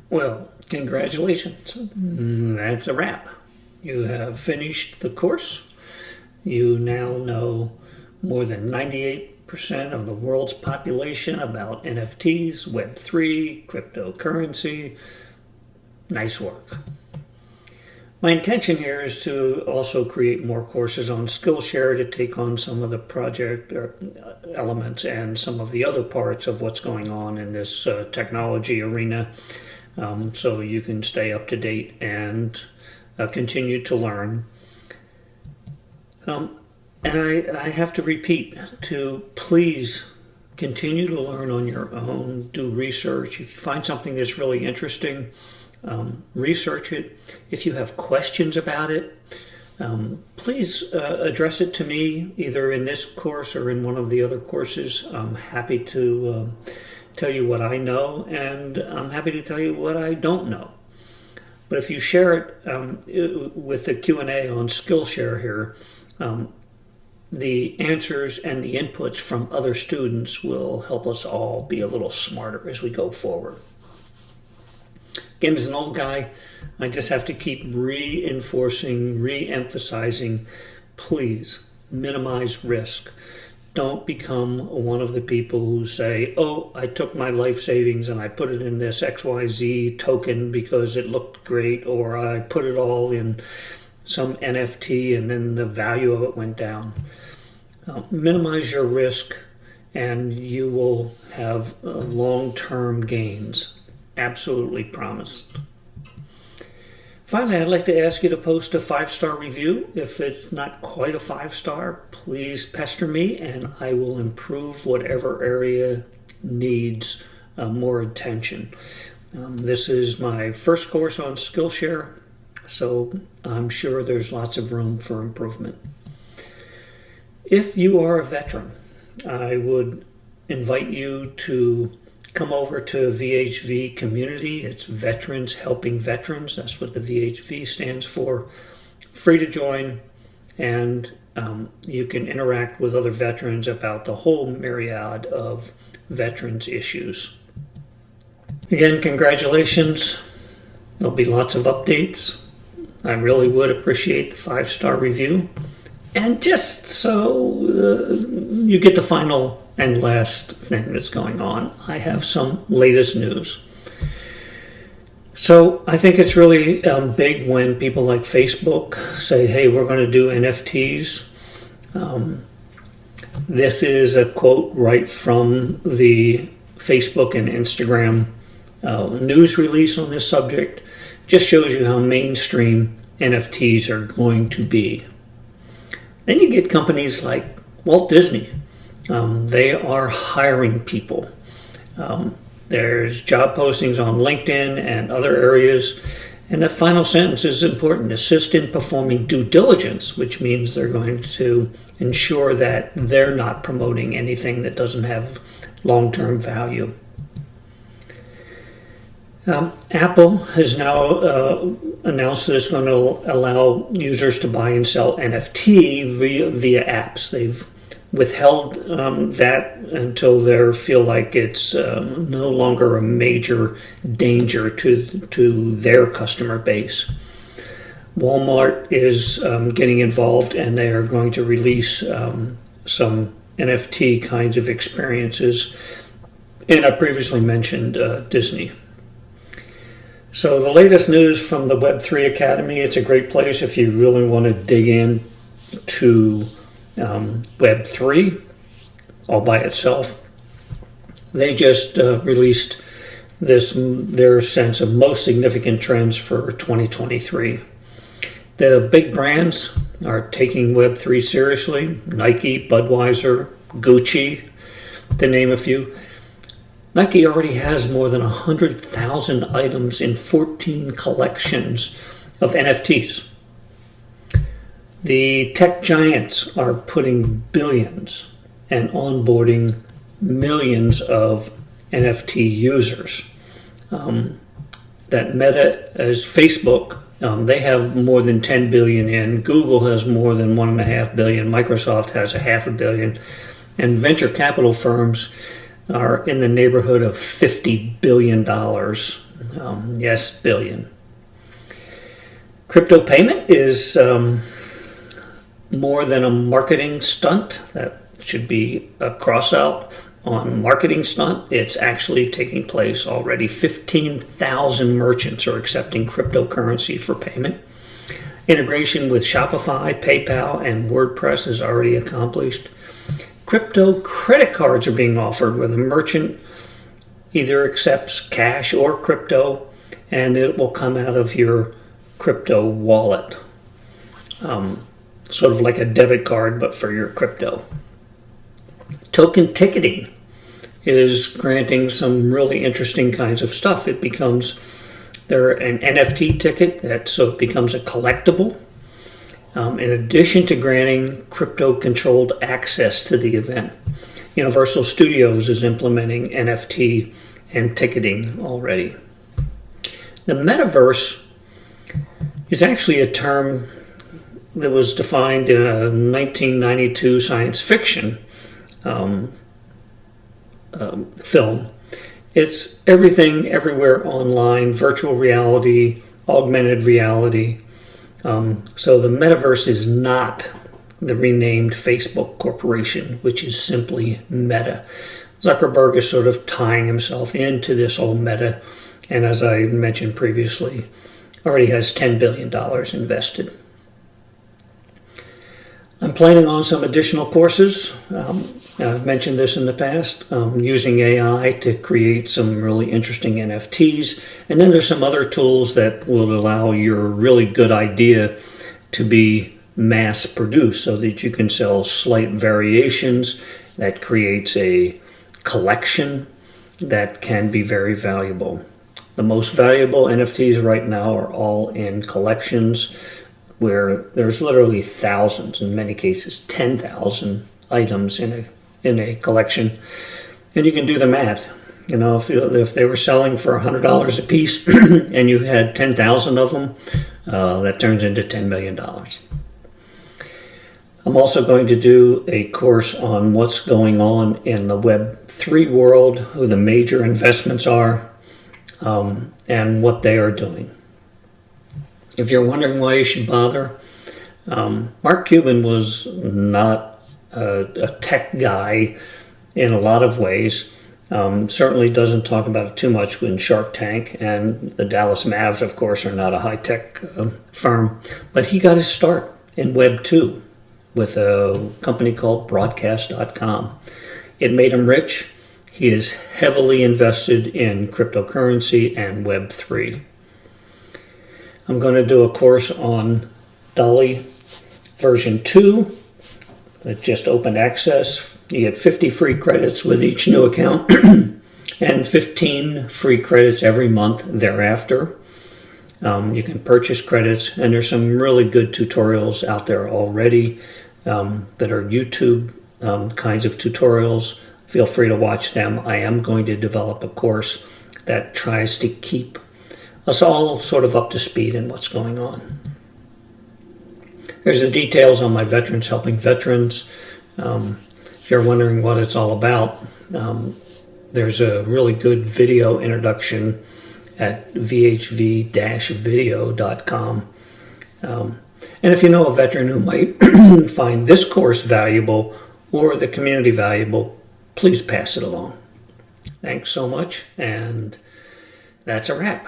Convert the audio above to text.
Well, congratulations. That's a wrap. You have finished the course. You now know more than 98% of the world's population about NFTs, Web3, cryptocurrency. Nice work. My intention here is to also create more courses on Skillshare to take on some of the project elements and some of the other parts of what's going on in this technology arena, so you can stay up to date and continue to learn. And I have to repeat to please continue to learn on your own, do research. If you find something that's really interesting, research it. If you have questions about it, please address it to me either in this course or in one of the other courses. I'm happy to tell you what I know, and I'm happy to tell you what I don't know. But if you share it with the Q&A on Skillshare here, the answers and the inputs from other students will help us all be a little smarter as we go forward. Again, as an old guy, I just have to keep reinforcing, re-emphasizing, please minimize risk. Don't become one of the people who say, oh, I took my life savings and I put it in this XYZ token because it looked great, or I put it all in some NFT and then the value of it went down. Minimize your risk and you will have long-term gains. Absolutely promised. Finally, I'd like to ask you to post a 5-star review. If it's not quite a 5-star, please pester me and I will improve whatever area needs more attention. This is my first course on Skillshare, so I'm sure there's lots of room for improvement. If you are a veteran, I would invite you to come over to VHV Community. It's Veterans Helping Veterans. That's what the VHV stands for. Free to join, and you can interact with other veterans about the whole myriad of veterans issues. Again, congratulations. There'll be lots of updates. I really would appreciate the 5-star review. And just so you get the final and last thing that's going on, I have some latest news. So I think it's really big when people like Facebook say, hey, we're going to do NFTs. This is a quote right from the Facebook and Instagram news release on this subject. Just shows you how mainstream NFTs are going to be. Then you get companies like Walt Disney. They are hiring people. There's job postings on LinkedIn and other areas. And the final sentence is important. Assist in performing due diligence, which means they're going to ensure that they're not promoting anything that doesn't have long-term value. Apple has now announced that it's going to allow users to buy and sell NFT via apps. They've withheld that until they feel like it's no longer a major danger to their customer base. Walmart is getting involved, and they are going to release some NFT kinds of experiences. And I previously mentioned Disney. So the latest news from the Web3 Academy, it's a great place if you really want to dig in to Web3 all by itself. They just released their sense of most significant trends for 2023. The big brands are taking Web3 seriously. Nike, Budweiser, Gucci, to name a few. Nike already has more than 100,000 items in 14 collections of NFTs. The tech giants are putting billions and onboarding millions of NFT users. That Meta, as Facebook, they have more than 10 billion in. Google has more than 1.5 billion. Microsoft has 500 million. And venture capital firms are in the neighborhood of $50 billion Yes, billion. Crypto payment is more than a marketing stunt. That should be a cross out on marketing stunt. It's actually taking place already. 15,000 merchants are accepting cryptocurrency for payment. Integration with Shopify, PayPal, and WordPress is already accomplished. Crypto credit cards are being offered where the merchant either accepts cash or crypto, and it will come out of your crypto wallet. Sort of like a debit card, but for your crypto. Token ticketing is granting some really interesting kinds of stuff. It becomes an NFT ticket, so it becomes a collectible. In addition to granting crypto-controlled access to the event. Universal Studios is implementing NFT and ticketing already. The metaverse is actually a term that was defined in a 1992 science fiction film. It's everything, everywhere online, virtual reality, augmented reality. So the metaverse is not the renamed Facebook Corporation, which is simply Meta. Zuckerberg is sort of tying himself into this whole Meta, and as I mentioned previously, already has $10 billion invested. I'm planning on some additional courses. I've mentioned this in the past, using AI to create some really interesting NFTs. And then there's some other tools that will allow your really good idea to be mass produced so that you can sell slight variations that creates a collection that can be very valuable. The most valuable NFTs right now are all in collections where there's literally thousands, in many cases 10,000 items in a collection, and you can do the math. If they were selling for $100 a piece and you had 10,000 of them, that turns into $10 million. I'm also going to do a course on what's going on in the Web3 world, who the major investments are, and what they are doing. If you're wondering why you should bother, Mark Cuban was not a tech guy in a lot of ways. Certainly doesn't talk about it too much in Shark Tank, and the Dallas Mavs, of course, are not a high-tech firm. But he got his start in Web 2 with a company called Broadcast.com. It made him rich. He is heavily invested in cryptocurrency and Web 3. I'm going to do a course on Dolly version 2 that just opened access. You get 50 free credits with each new account and 15 free credits every month thereafter. You can purchase credits, and there's some really good tutorials out there already that are YouTube kinds of tutorials. Feel free to watch them. I am going to develop a course that tries to keep us all sort of up to speed in what's going on. There's the details on my Veterans Helping Veterans. If you're wondering what it's all about, there's a really good video introduction at vhv-video.com. And if you know a veteran who might find this course valuable or the community valuable, please pass it along. Thanks so much, and that's a wrap.